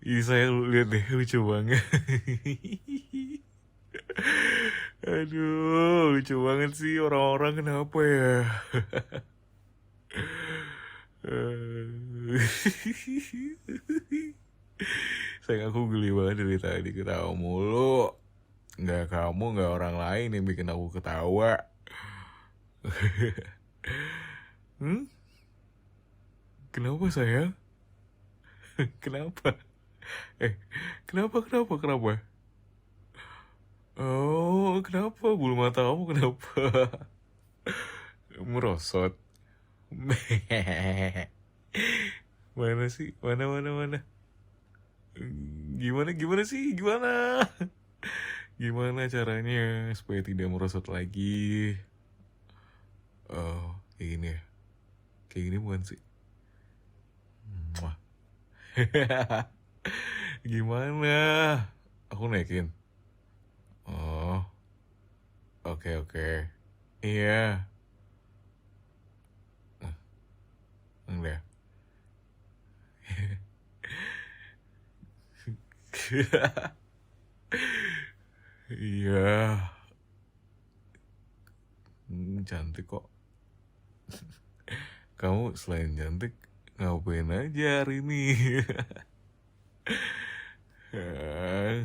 Ih, saya lihat deh, lucu banget. Aduh, lucu banget sih orang-orang, kenapa ya? Eh, Sayang, aku geli banget dari tadi ketawa mulu. Nggak kamu, nggak orang lain yang bikin aku ketawa. Hmm? Kenapa sayang? Kenapa? Eh, kenapa? Oh, kenapa? Bulu mata kamu kenapa? Merosot. Mana sih? Mana? Gimana sih? Gimana caranya supaya tidak merosot lagi? Oh, kayak gini ya? Kayak gini bukan sih? Wah. Gimana? Aku naikin. Oh, oke. Iya, enggak. Iya, cantik kok. Kamu selain cantik, ngapain aja hari ini?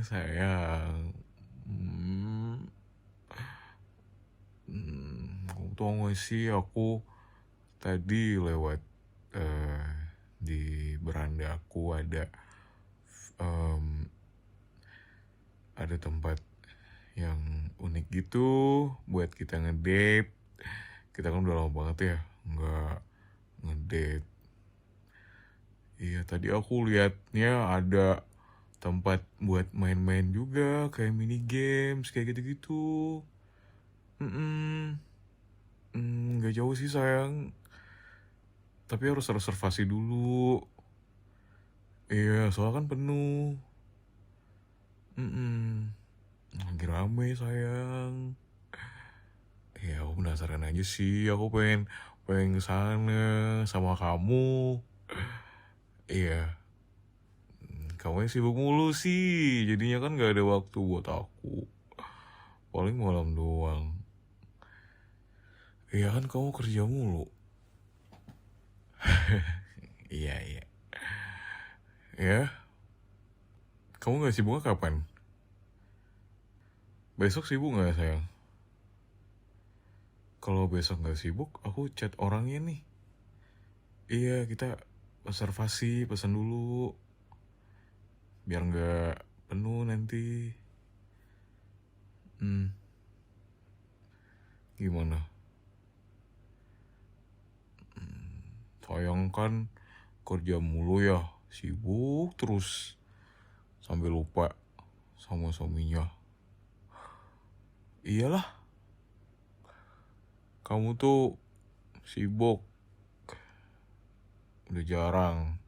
Sayang. Hmm, Kamu tau gak sih, aku tadi lewat eh, di beranda aku em, ada tempat yang unik gitu buat kita ngedate. Kita kan udah lama banget ya nggak ngedate. Iya, tadi aku liatnya ada tempat buat main-main juga, kayak mini games kayak gitu-gitu. Mm-mm. Nggak jauh sih sayang, tapi harus reservasi dulu. Iya, soalnya kan penuh. Mm-mm. Lagi rame sayang. Ya aku penasaran aja sih, aku pengen pengen kesana sama kamu. Iya, kamu yang sibuk mulu sih, jadinya kan gak ada waktu buat aku. Paling malam doang. Iya kan kamu kerja mulu. Iya. Ya, kamu gak sibuk kapan? Besok sibuk gak sayang? Kalau besok gak sibuk, aku chat orangnya nih. Iya, kita reservasi, pesan dulu. Biar gak penuh nanti. Hmm, Gimana? Sayang kan kerja mulu ya, sibuk terus. Sampai lupa sama suaminya. Iyalah, kamu tuh sibuk, udah jarang.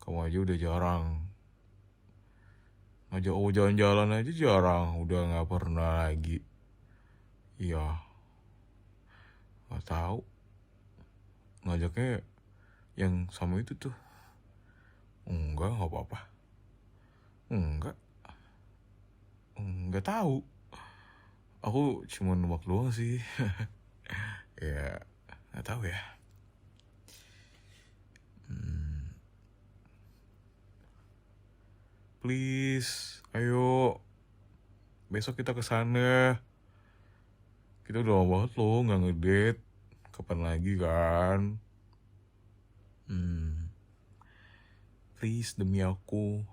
Kamu aja udah jarang. Ngajak aku jalan-jalan aja jarang, udah nggak pernah lagi. Iya, nggak tahu. Ngajaknya yang sama itu tuh. Enggak, nggak apa-apa. Enggak, nggak tahu. Aku cuma nebak doang sih. Ya, nggak tahu ya. Please, ayo. Besok kita ke sana. Kita udah lama banget loh nggak ngedate. Kapan lagi kan? Please, demi aku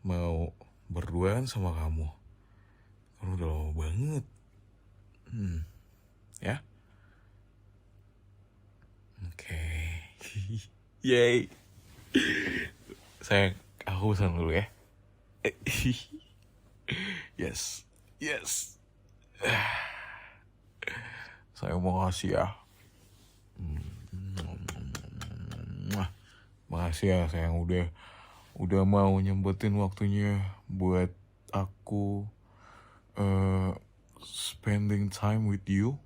mau berduaan sama kamu. Kamu udah lama banget. Ya? Oke. Yay. Sayang, aku pesan dulu ya. Yes. Yes. Saya mau kasih ya. Mwah. Makasih ya sayang, udah mau nyempetin waktunya buat aku spending time with you.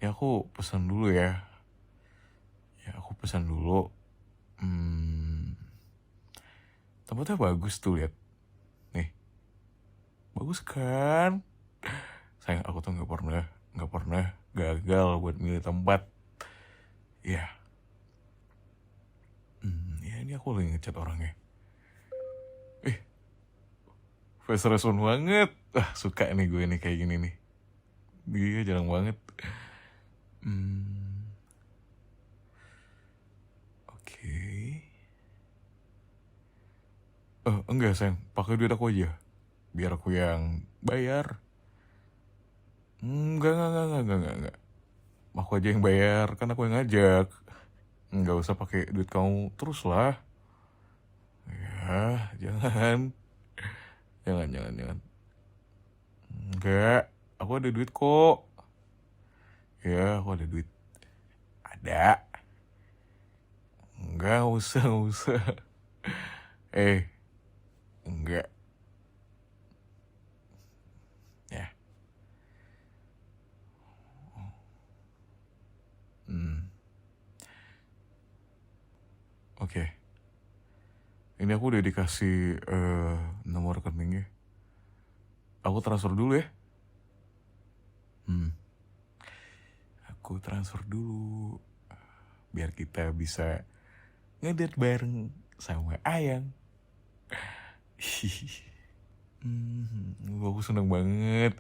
Ya aku pesan dulu ya. Aku pesan dulu. Tempatnya bagus tuh, lihat. Nih, bagus kan? Sayang, aku tuh nggak pernah gagal buat milih tempat. Ya, ya ini aku lagi ngechat orangnya. Fast respon banget. Suka nih gue nih kayak gini nih. Dia jarang banget. Oke. Enggak sayang, pakai duit aku aja. Biar aku yang bayar. Enggak. Aku aja yang bayar, kan aku yang ngajak. Enggak usah pakai duit kamu terus lah. Ya, jangan. Jangan. Enggak, aku ada duit kok. Ya, aku ada duit. Ada. Enggak usah. Enggak. Ya. Oke. Ini aku udah dikasih nomor rekeningnya. Aku transfer dulu ya. Aku transfer dulu. Biar kita bisa ngedate bareng sama Ayang. Aku seneng banget.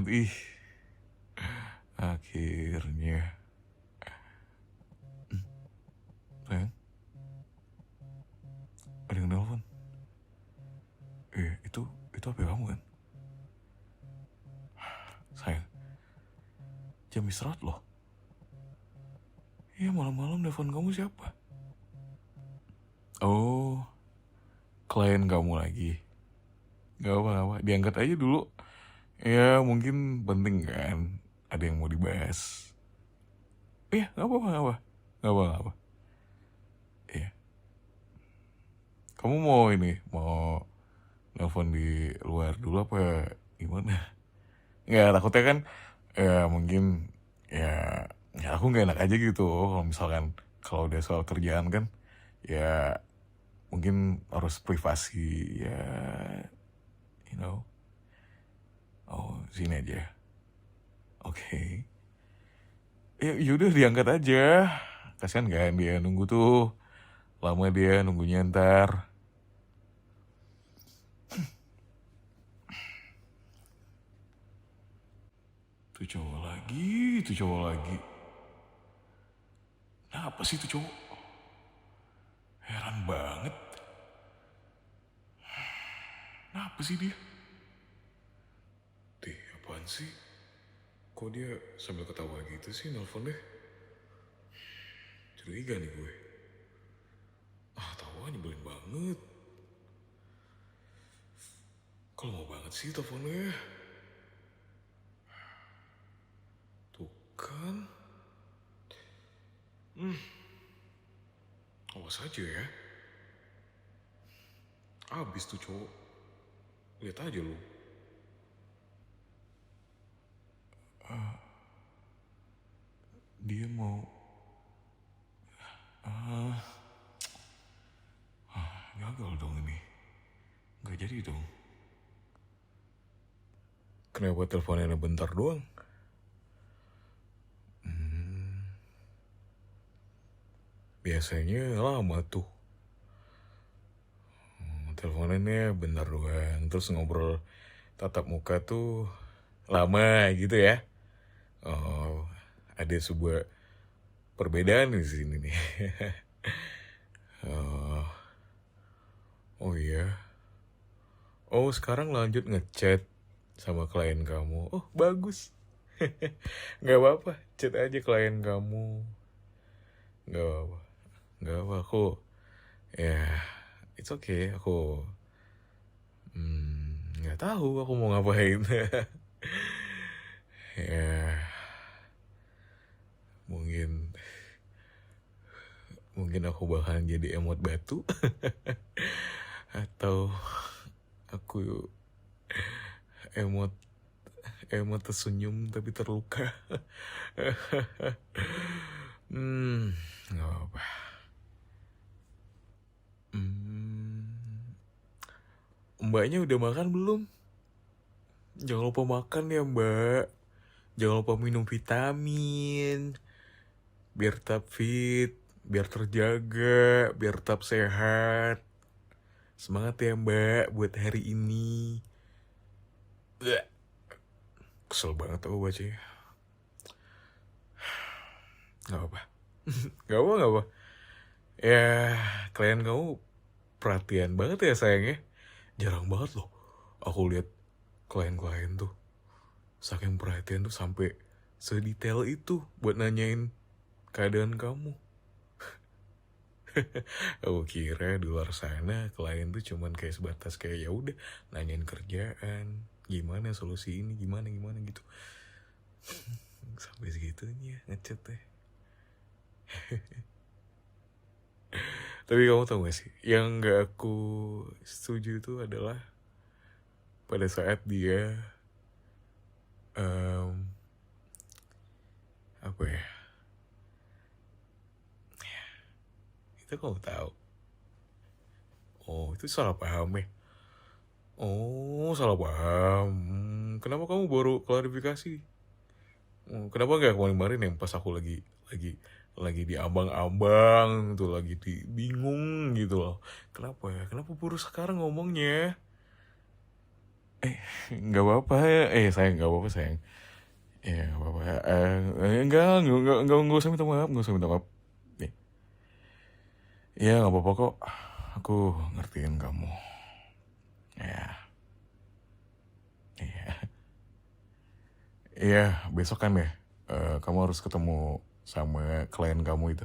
Ih. Akhirnya. Sayang, ada yang nelfon. Itu HP kamu kan? Sayang, jam istirahat loh. Iya, malam-malam nelfon kamu siapa? Oh, klien kamu lagi. Gak apa-apa, diangkat aja dulu. Ya mungkin penting kan, ada yang mau dibahas. Iya, gak apa-apa. Iya. Kamu mau nelfon di luar dulu apa gimana? Nggak, takutnya kan mungkin ya aku nggak enak aja gitu kalau misalkan kalau udah soal kerjaan kan ya mungkin harus privasi ya, sini aja. Oke. Yaudah diangkat aja, kasian kan dia nunggu tuh lama, dia nunggunya ntar. Tuh cowok lagi. Kenapa sih tuh cowok? Heran banget. Kenapa sih dia? Apaan sih? Kok dia sambil ketawa gitu sih nelfon deh? Curiga nih gue. Tawa nyebelin banget. Kalau mau banget sih teleponnya. Tuh kan. Awas aja ya. Abis tuh cowok. Lihat aja lu. Dia mau gagal dong ini. Gak jadi dong. Kenapa teleponnya bentar doang? Biasanya lama tuh. Teleponnya bentar doang. Terus ngobrol tatap muka tuh lama gitu ya. Oh, ada sebuah perbedaan di sini nih. Oh iya. Oh, sekarang lanjut ngechat sama klien kamu. Oh, bagus. Gak apa-apa, chat aja klien kamu. Gak apa-apa, aku ya it's okay, aku nggak tahu aku mau ngapain. Ya mungkin aku bakalan jadi emot batu. Atau aku emot Emang tersenyum tapi terluka. Nggak apa-apa. Mbaknya udah makan belum? Jangan lupa makan ya mbak. Jangan lupa minum vitamin. Biar tetap fit, biar terjaga, biar tetap sehat. Semangat ya mbak buat hari ini. Bleh. Kesel banget aku bacanya. Gak apa-apa. Gak apa, gak apa. Ya, klien kamu perhatian banget ya sayangnya. Jarang banget loh aku lihat klien-klien tuh saking perhatian tuh sampai sedetail itu buat nanyain keadaan kamu. Aku kira di luar sana klien tuh cuman kayak sebatas kayak ya udah nanyain kerjaan, gimana solusi ini, gimana gitu. Sampai segitunya ngechat deh. Tapi kamu tau gak sih, yang gak aku setuju itu adalah pada saat dia apa ya? Itu kamu tahu. Oh, itu salah paham ya. Oh, salah paham. Kenapa kamu baru klarifikasi? Kenapa nggak kemarin-kemarin yang pas aku lagi di abang-abang tuh lagi di bingung gitu loh. Kenapa ya? Kenapa baru sekarang ngomongnya? Nggak apa-apa ya. Sayang nggak apa-apa sayang. Ya nggak apa-apa. Nggak usah minta maaf, nggak usah minta maaf. Ya nggak apa-apa kok. Aku ngertiin kamu. Ya, iya. Iya, besok kan ya. Kamu harus ketemu sama klien kamu itu.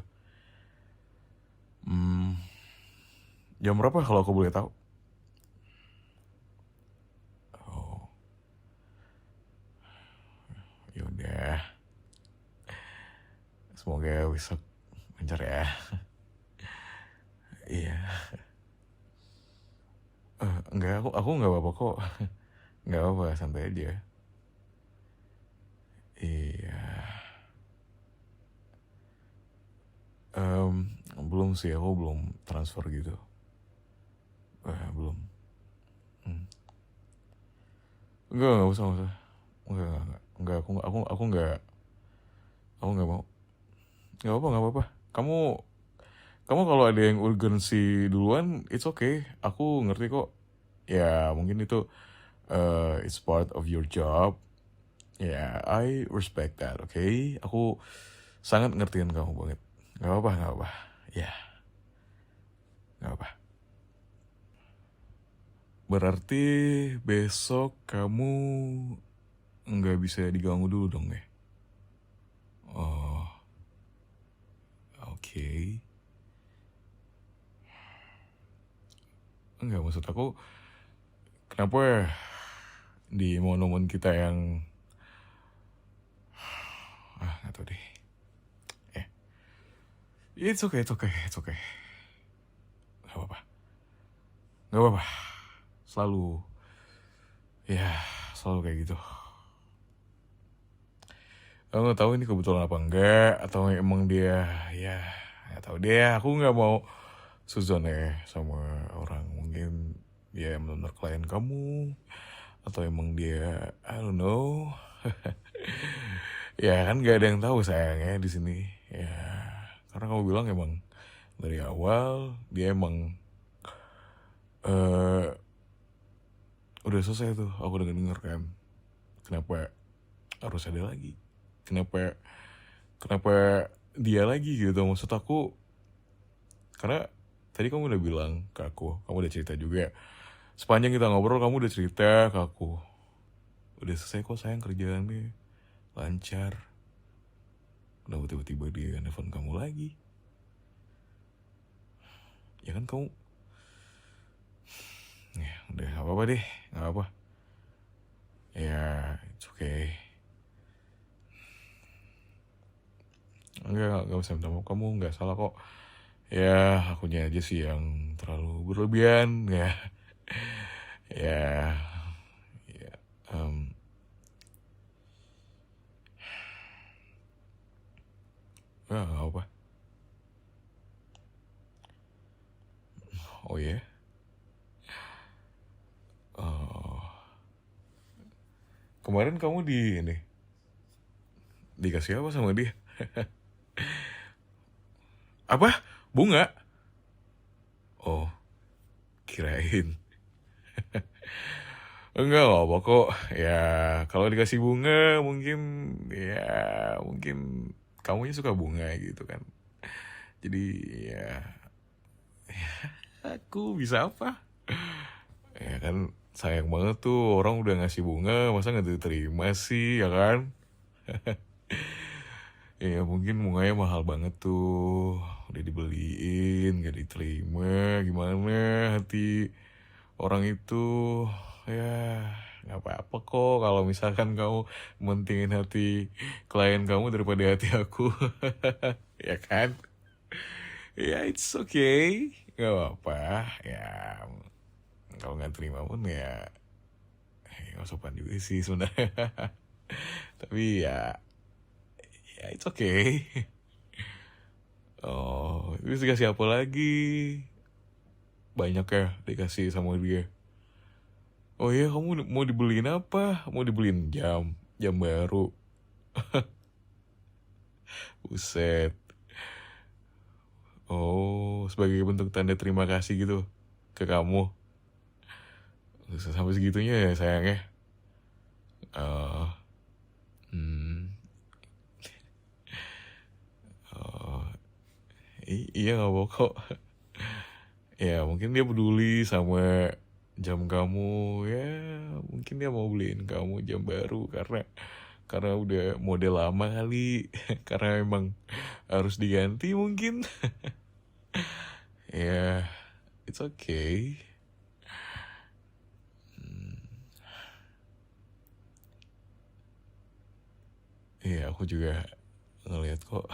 Jam berapa kalau aku boleh tahu? Oh, yaudah. Semoga besok lancar ya. Iya. Enggak, aku nggak apa-apa kok. Nggak apa-apa, santai aja. Iya. Belum sih, aku belum transfer gitu. Belum. Enggak usah. Enggak, aku nggak mau. Nggak apa. Kamu kalau ada yang urgensi duluan, it's okay. Aku ngerti kok. Ya, mungkin itu it's part of your job. Ya, I respect that, okay? Aku sangat ngertiin kamu banget. Gak apa. Ya, gak apa. Berarti besok kamu nggak bisa diganggu dulu dong ya? Oh, okay. Enggak, maksud aku, kenapa ya di momen-momen kita yang nggak tahu deh. It's okay. Gak apa-apa. Selalu kayak gitu. Aku nggak tahu ini kebetulan apa enggak, atau emang dia ya nggak tahu deh. Aku nggak mau suzon ya sama orang. Mungkin dia benar-benar klien kamu, atau emang dia I don't know. Ya kan nggak ada yang tahu sayangnya di sini. Ya karena kamu bilang emang dari awal dia emang udah selesai tuh. Aku udah denger kan. Kenapa harus ada lagi? Kenapa dia lagi gitu? Maksud aku, karena tadi kamu udah bilang ke aku, kamu udah cerita juga. Sepanjang kita ngobrol, kamu udah cerita ke aku. Udah selesai kok sayang kerjaannya. Lancar. Kenapa tiba-tiba dia nelfon kamu lagi? Ya kan kamu... Ya udah gak apa-apa deh. Gak apa. Ya it's okay. Enggak usah minta maaf. Kamu gak salah kok. Ya akunya aja sih yang terlalu berlebihan. Ya Nggak apa. Oh ya. Oh, kemarin kamu dikasih apa sama dia? Apa? Bunga? Oh, kirain. Enggak apa kok. Ya, kalau dikasih bunga mungkin ya mungkin kamunya suka bunga gitu kan. Jadi ya aku bisa apa? Ya kan sayang banget tuh orang udah ngasih bunga masa nggak diterima sih ya kan? Ya mungkin bunganya mahal banget tuh udah dibeliin gak diterima gimana hati orang itu ya nggak apa-apa kok kalau misalkan kamu mentingin hati klien kamu daripada hati aku. Ya kan, ya it's okay, nggak apa-apa ya. Kalau nggak terima pun ya nggak sopan juga sih sebenarnya. Tapi ya it's okay. Oh, terus dikasih apa lagi? Banyak ya dikasih sama dia. Oh iya, kamu mau dibeliin apa? Mau dibeliin jam baru. Buset. Oh, sebagai bentuk tanda terima kasih gitu ke kamu. Sampai segitunya ya sayangnya. Eh, hmm, oh, iya nggak apa kok. Ya mungkin dia peduli sama jam kamu ya. Mungkin dia mau beliin kamu jam baru karena udah model lama kali. Karena emang harus diganti mungkin. Ya, it's okay. Iya, aku juga ngeliat kok.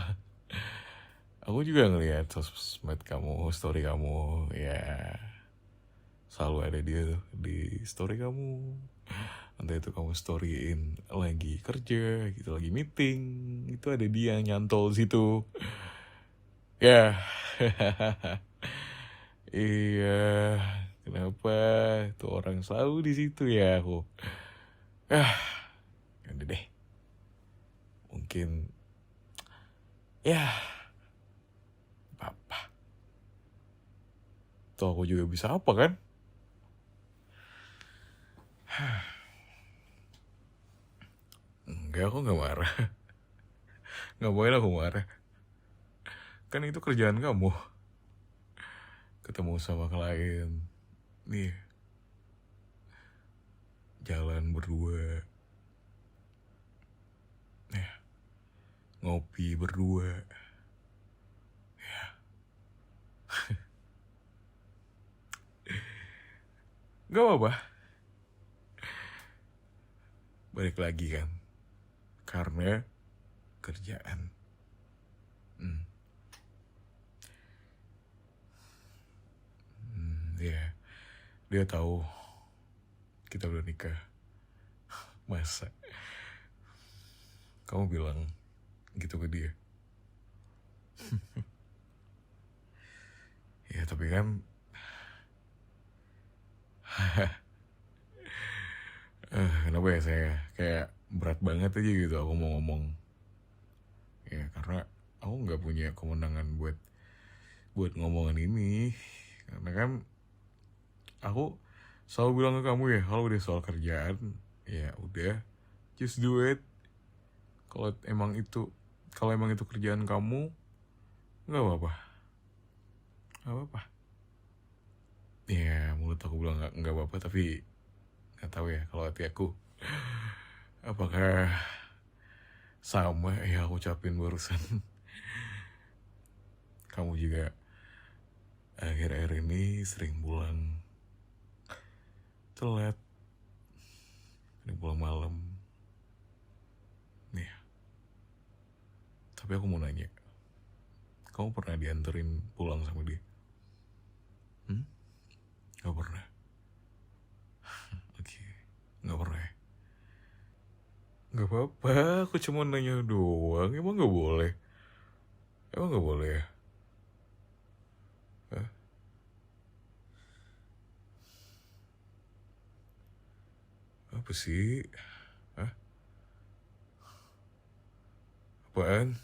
Aku juga ngeliat sosmed kamu, story kamu, ya selalu ada dia tuh di story kamu. Entah itu kamu storyin lagi kerja, gitu lagi meeting, itu ada dia nyantol situ. Ya, iya, kenapa tuh orang selalu di situ ya aku. Ah, udah deh, mungkin ya apa. Tuh aku juga bisa apa kan? Enggak, aku nggak marah. Ngapain aku marah? Kan itu kerjaan kamu. Ketemu sama klien. Nih, jalan berdua. Ngopi berdua. Gak apa-apa. Balik lagi kan. Karena kerjaan. Hmm, dia tahu kita udah nikah. Masa kamu bilang gitu ke dia? Ya tapi kan kenapa ya saya kayak berat banget aja gitu aku mau ngomong. Ya karena aku nggak punya kemenangan buat ngomongin ini. Karena kan aku selalu bilang ke kamu ya kalau udah soal kerjaan ya udah just do it. Kalau emang itu kerjaan kamu nggak apa-apa, nggak apa-apa. Ya mulut aku bilang nggak apa-apa tapi nggak tahu ya kalau hati aku apakah sama ya aku ucapin barusan. Kamu juga akhir-akhir ini sering pulang telat, sering pulang malam. Nih, tapi aku mau nanya, kamu pernah dianterin pulang sama dia? Gak pernah. Oke, gak pernah ya? Gak apa-apa, aku cuma nanya doang, emang gak boleh? Emang nggak boleh ya? Hah? Apa sih? Hah? Apaan?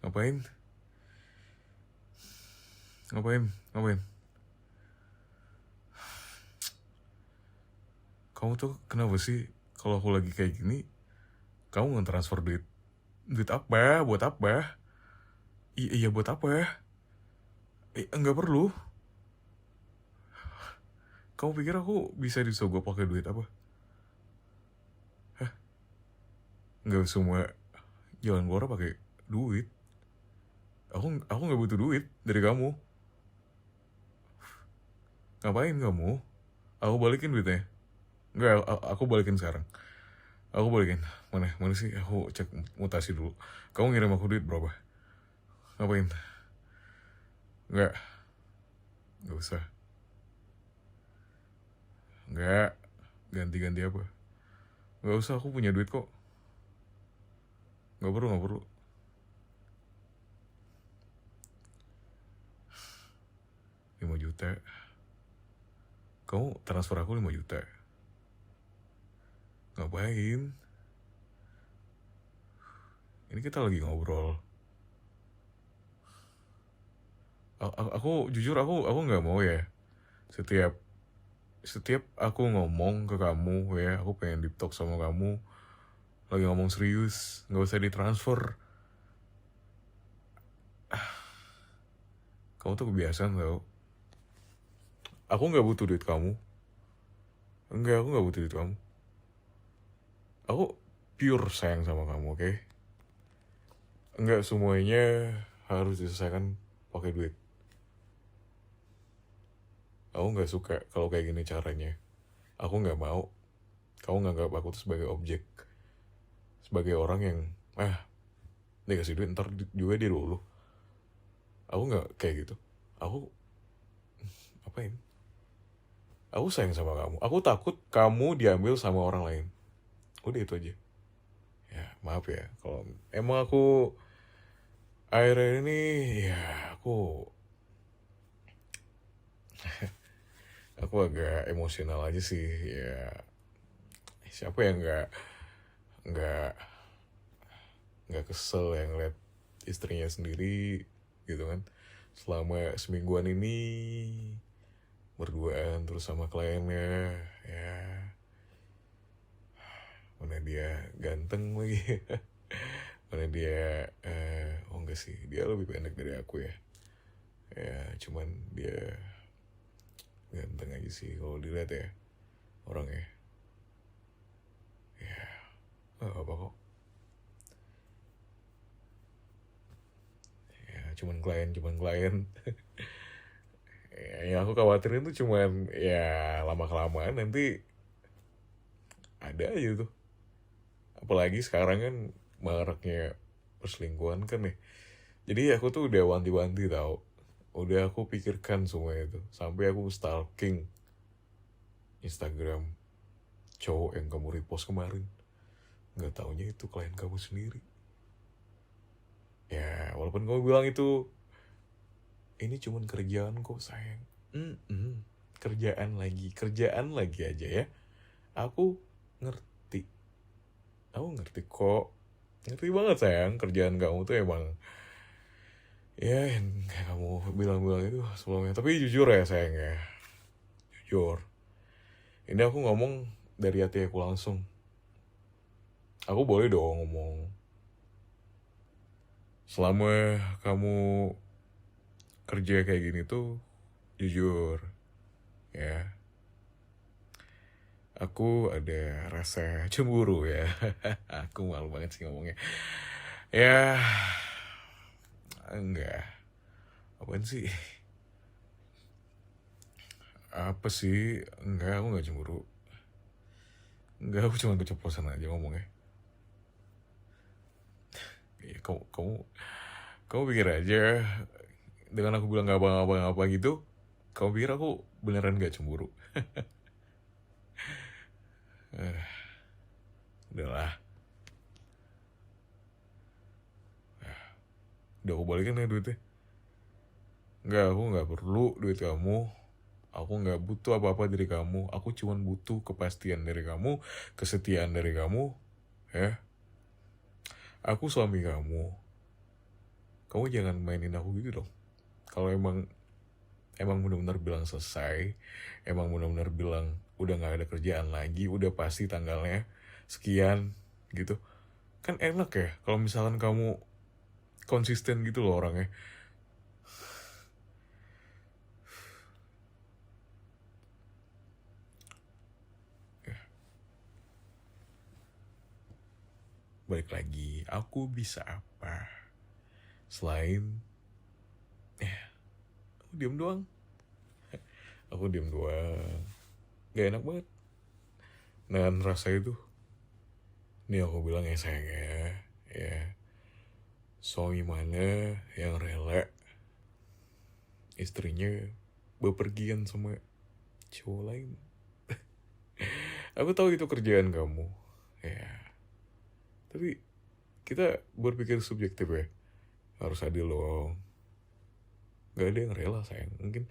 Ngapain? Ngapain? Ngapain? Kamu tuh kenapa sih kalau aku lagi kayak gini, kamu nge-transfer duit? Duit apa? Buat apa? Iya buat apa? Enggak perlu. Kamu pikir aku bisa disogok pakai duit apa? Enggak semua jalan keluar pakai duit. Aku nggak butuh duit dari kamu. Ngapain kamu? Aku balikin duitnya. Enggak, aku balikin sekarang. Aku balikin. Mana sih? Aku cek mutasi dulu. Kamu ngirim aku duit berapa? Ngapain? Enggak, enggak usah. Enggak, ganti-ganti apa? Enggak usah, aku punya duit kok. Enggak perlu. 5 juta. Kamu transfer aku 5 juta. Ngapain? Ini kita lagi ngobrol. Aku jujur aku nggak mau ya. Setiap aku ngomong ke kamu ya, aku pengen deep talk sama kamu. Lagi ngomong serius, nggak usah ditransfer. Kamu tuh kebiasaan tau. Aku nggak butuh duit kamu. Enggak, aku nggak butuh duit kamu. Aku pure sayang sama kamu, oke? Enggak semuanya harus diselesaikan pakai duit. Aku nggak suka kalau kayak gini caranya. Aku nggak mau. Kamu nganggap aku tuh sebagai objek, sebagai orang yang dia kasih duit ntar juga dia dulu. Aku nggak kayak gitu. Aku apain? Aku sayang sama kamu. Aku takut kamu diambil sama orang lain. Udah itu aja. Ya maaf ya kalau emang aku akhirnya ini ya aku agak emosional aja sih ya. Siapa yang nggak nggak kesel yang ngeliat istrinya sendiri gitu kan, selama semingguan ini berduaan terus sama kliennya ya, mana dia ganteng lagi. Mana dia oh enggak sih, dia lebih pendek dari aku ya. Ya cuman dia ganteng aja sih kalau dilihat ya orangnya. Ya apa kok, ya cuman klien. Ya, yang aku khawatirin tuh cuman ya lama kelamaan nanti ada aja tuh. Apalagi sekarang kan maraknya perselingkuhan kan nih. Jadi aku tuh udah wanti-wanti tau. Udah aku pikirkan semua itu. Sampai aku stalking Instagram cowok yang kamu repost kemarin. Nggak taunya itu klien kamu sendiri. Ya walaupun kamu bilang itu ini cuman kerjaan kok sayang. Kerjaan lagi aja ya. Aku ngerti. Aku ngerti kok. Ngerti banget sayang, kerjaan kamu tuh emang ya yang kayak kamu bilang-bilang itu sebelumnya. Tapi jujur ya sayang ya, jujur. Ini aku ngomong dari hati aku langsung. Aku boleh dong ngomong. Selama kamu kerja kayak gini tuh, jujur ya, aku ada rasa cemburu ya. Aku malu banget sih ngomongnya. Ya, enggak. Apaan sih? Apa sih? Enggak, aku nggak cemburu. Enggak, aku cuma keceplosan aja ngomongnya. Ya, kamu pikir aja dengan aku bilang nggak apa-apa gitu, kamu pikir aku beneran gak cemburu? Udahlah. Udah aku balikin ya duitnya. Enggak, aku nggak perlu duit kamu. Aku nggak butuh apa-apa dari kamu. Aku cuma butuh kepastian dari kamu, kesetiaan dari kamu, ya. Aku suami kamu. Kamu jangan mainin aku gitu dong. Kalau emang benar-benar bilang selesai, emang benar-benar bilang udah nggak ada kerjaan lagi, udah pasti tanggalnya sekian gitu. Kan enak ya kalau misalkan kamu konsisten gitu loh orangnya. Balik lagi, aku bisa apa selain aku diem doang. Aku diem doang, gak enak banget dengan rasa itu. Ini aku bilang ya sayang ya, suami mana yang rela istrinya bepergian sama cowok lain. Aku tahu itu kerjaan kamu, ya, tapi kita berpikir subjektif ya, harus adil loh. Gak ada yang rela sayang, mungkin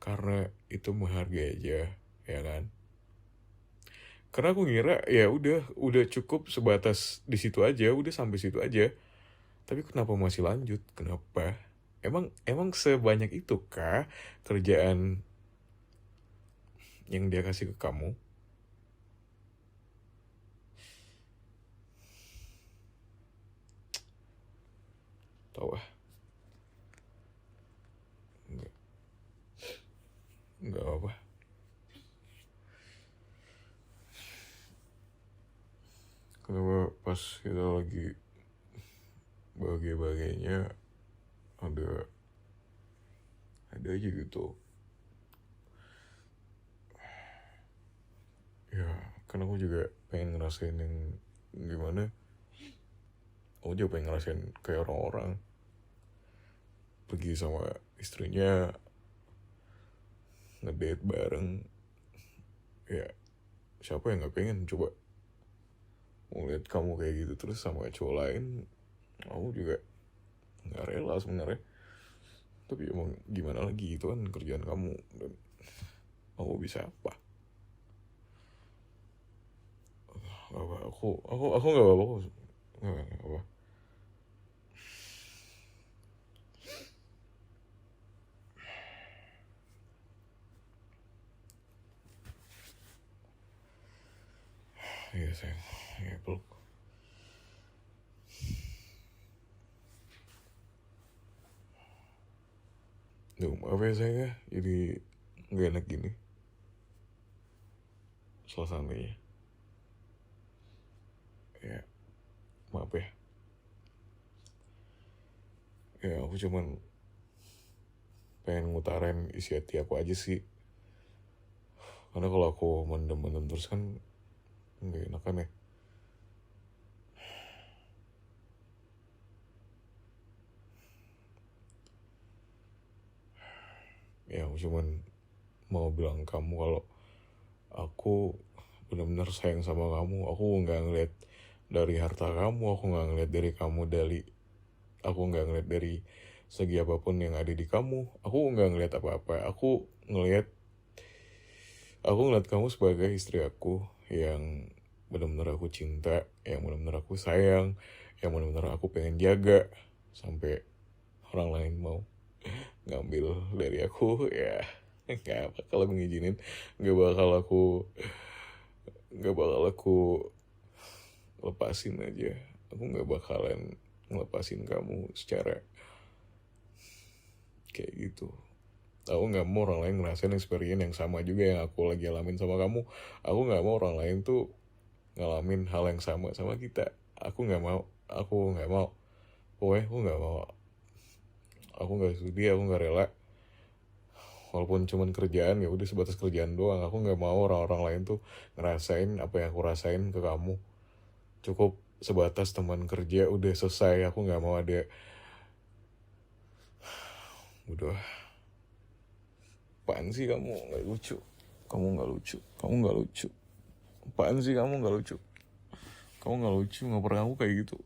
karena itu menghargai aja, ya kan. Karena aku ngira ya udah cukup sebatas di situ aja, udah sampai situ aja. Tapi kenapa masih lanjut? Kenapa? Emang sebanyak itu kah kerjaan yang dia kasih ke kamu? Tahu ah, nggak nggak apa. Kenapa pas kita lagi bahagia-bahagianya ada aja gitu. Ya, karena aku juga pengen ngerasain yang gimana. Aku juga pengen ngerasain kayak orang-orang pergi sama istrinya ngedate bareng. Ya, siapa yang nggak pengen coba ngeliat kamu kayak gitu terus sama cowok lain. Aku juga nggak rela sebenarnya, tapi emang gimana lagi, itu kan kerjaan kamu dan aku bisa apa. Gak apa, aku nggak apa-apa, aku nggak apa. Iya sayang, ya peluk. Duh, maaf ya sayang ya, jadi nggak enak gini suasananya. Ya, maaf ya. Ya, aku cuman pengen ngutarain isi hati aku aja sih. Karena kalau aku mendem-mendem terus kan nggak enak kan ya. Ya, aku cuman mau bilang ke kamu kalau aku benar-benar sayang sama kamu. Aku nggak ngeliat dari harta kamu, aku nggak ngeliat dari kamu, aku nggak ngeliat dari segi apapun yang ada di kamu. Aku nggak ngeliat apa-apa. Aku ngeliat kamu sebagai istri aku yang benar-benar aku cinta, yang benar-benar aku sayang, yang benar-benar aku pengen jaga sampai orang lain mau ngambil dari aku. Ya nggak bakal aku ngizinin, nggak bakal aku nggak bakal aku lepasin aja. Aku nggak bakalan ngelepasin kamu secara kayak gitu. Aku nggak mau orang lain ngerasain experience yang sama juga yang aku lagi alamin sama kamu. Aku nggak mau orang lain tuh ngalamin hal yang sama kita. Aku nggak mau pokoknya aku nggak sudi, aku nggak rela. Walaupun cuman kerjaan, ya udah sebatas kerjaan doang. Aku nggak mau orang-orang lain tuh ngerasain apa yang aku rasain ke kamu. Cukup sebatas teman kerja udah selesai. Aku nggak mau ada udah. Apaan sih kamu, nggak lucu. Kamu nggak lucu. Apaan sih kamu nggak lucu. Kamu nggak lucu, nggak pernah aku kayak gitu.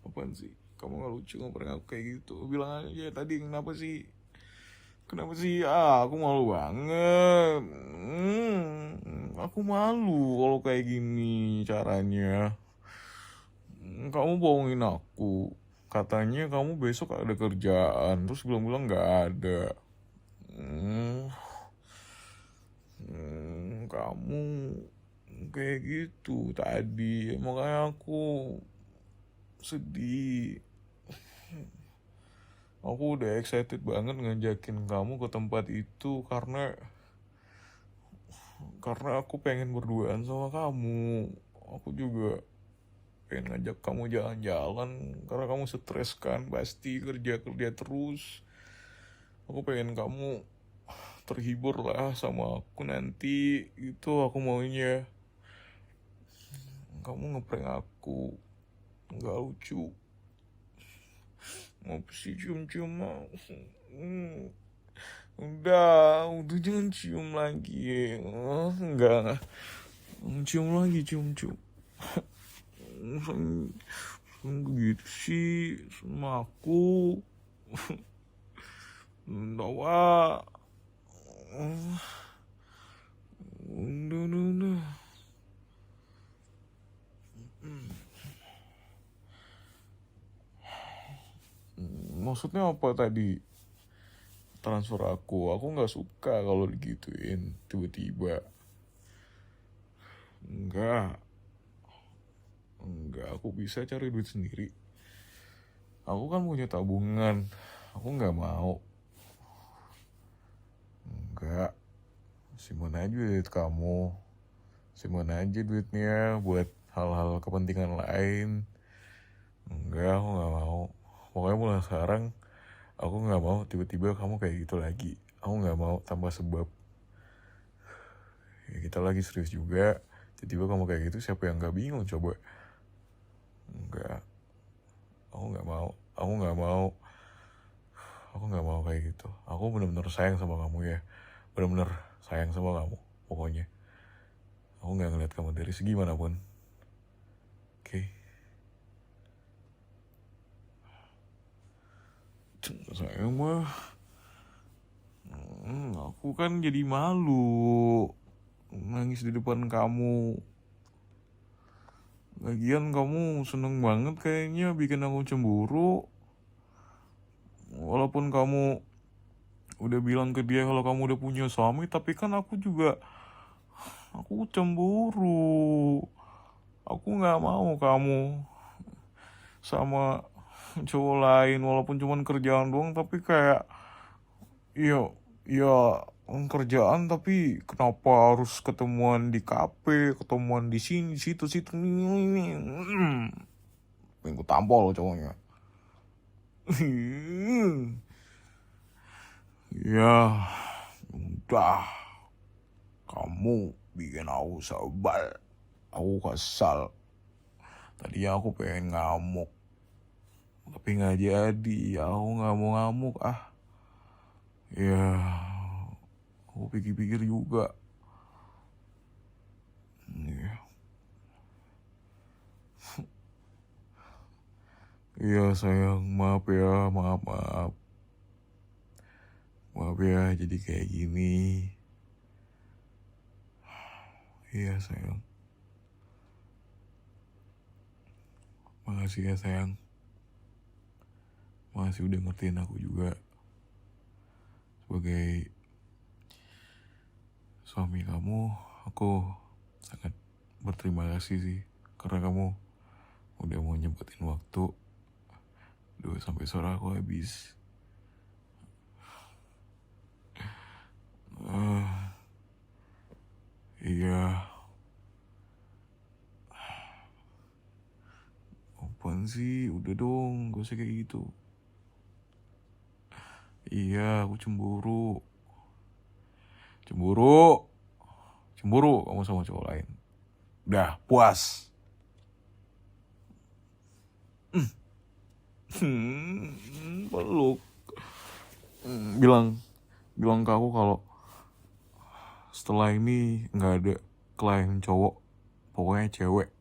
Apaan sih Kamu gak lucu ngomongin aku kayak gitu. Bilang aja tadi kenapa sih? Aku malu banget. Aku malu kalau kayak gini caranya. Kamu bohongin aku. Katanya kamu besok ada kerjaan. Terus bilang-bilang gak ada. Hmm, kamu kayak gitu tadi. Makanya aku sedih. Aku udah excited banget ngajakin kamu ke tempat itu karena aku pengen berduaan sama kamu. Aku juga pengen ngajak kamu jalan-jalan karena kamu stres kan, pasti kerja terus. Aku pengen kamu terhibur lah sama aku nanti, itu aku maunya. Kamu ngeprank aku, nggak lucu. Mau sih cium-cium mau. Udah jangan cium lagi. Enggak. Cium lagi, cium. Gitu sih sama aku. Udah. Udah. Maksudnya apa tadi? Transfer aku nggak suka kalau digituin tiba-tiba. Enggak, aku bisa cari duit sendiri. Aku kan punya tabungan, aku nggak mau. Enggak, simpan aja duit kamu, simpan aja duitnya buat hal-hal kepentingan lain. Enggak, aku nggak mau. Pokoknya mulai sekarang aku nggak mau tiba-tiba kamu kayak gitu lagi. Aku nggak mau tanpa sebab. Ya, kita lagi serius juga, tiba-tiba kamu kayak gitu, siapa yang nggak bingung coba? Enggak, aku nggak mau. Aku nggak mau kayak gitu. Aku benar-benar sayang sama kamu ya, benar-benar sayang sama kamu. Pokoknya aku nggak ngeliat kamu dari segi manapun. Oke. Sayang mah, aku kan jadi malu nangis di depan kamu. Lagian kamu seneng banget kayaknya bikin aku cemburu. Walaupun kamu udah bilang ke dia kalau kamu udah punya suami, tapi kan aku cemburu. Aku nggak mau kamu sama cowok lain, walaupun cuman kerjaan doang, tapi kayak iya kerjaan, tapi kenapa harus ketemuan di kafe, ketemuan di sini, situ pengen tampol cowoknya. Ya udah, kamu bikin aku sebal, aku kesal. Tadinya aku pengen ngamuk, tapi nggak jadi. Aku nggak mau ngamuk ya. Aku pikir-pikir juga. Iya sayang, maaf ya, maaf ya jadi kayak gini. Iya sayang, makasih ya sayang, makasih udah ngertiin aku juga. Sebagai suami kamu, aku sangat berterima kasih sih, karena kamu udah mau nyempetin waktu. Sampai sore aku habis. Iya. Apaan sih? Udah dong, gak usah kayak gitu. Iya, aku cemburu kamu sama cowok lain. Udah, puas. Peluk. Bilang ke aku kalau setelah ini nggak ada klien cowok, pokoknya cewek.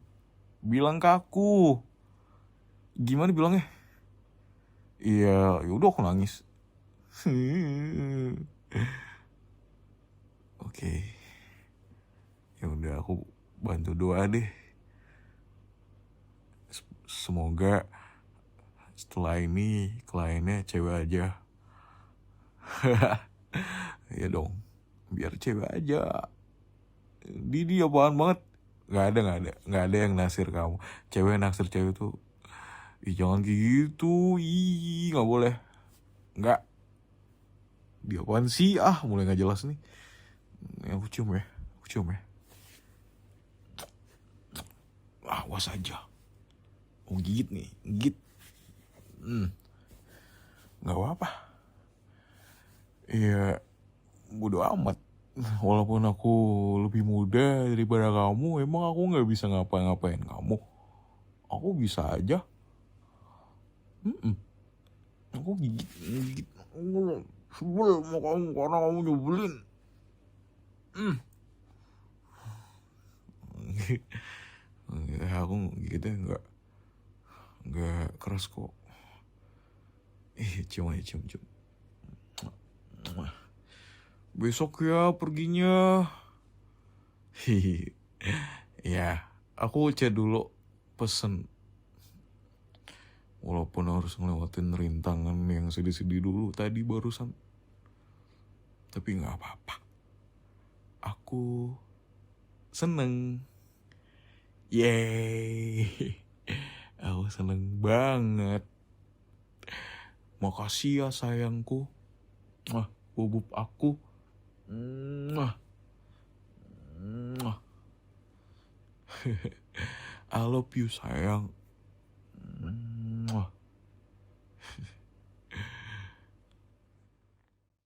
Bilang ke aku. Gimana bilangnya? Iya, yaudah aku nangis. Oke, ya udah aku bantu doa deh. Semoga setelah ini kliennya cewek aja. Ya dong, biar cewek aja. Didi apaan banget. Nggak ada yang naksir kamu. Cewek naksir cewek tuh, ih jangan kayak gitu, ih nggak boleh. Nggak, dia apaan sih, mulai nggak jelas nih. Aku cium ya. Awas aja. Oh gigit nih, gigit. Nggak apa-apa. Iya, bodo amat. Walaupun aku lebih muda daripada kamu, emang aku nggak bisa ngapa-ngapain kamu. Aku bisa aja. Aku gigit. Aku sebel sama kamu karena kamu nyebelin. Aku gigitnya nggak keras kok. Cium aja, cium. Besok ya perginya. Ya, aku chat dulu pesen. Walaupun harus ngelewatin rintangan yang sedih-sedih dulu tadi barusan. Tapi gak apa-apa. Aku seneng. Yeay. Aku seneng banget. Makasih ya sayangku. Bubuk aku. I love you sayang.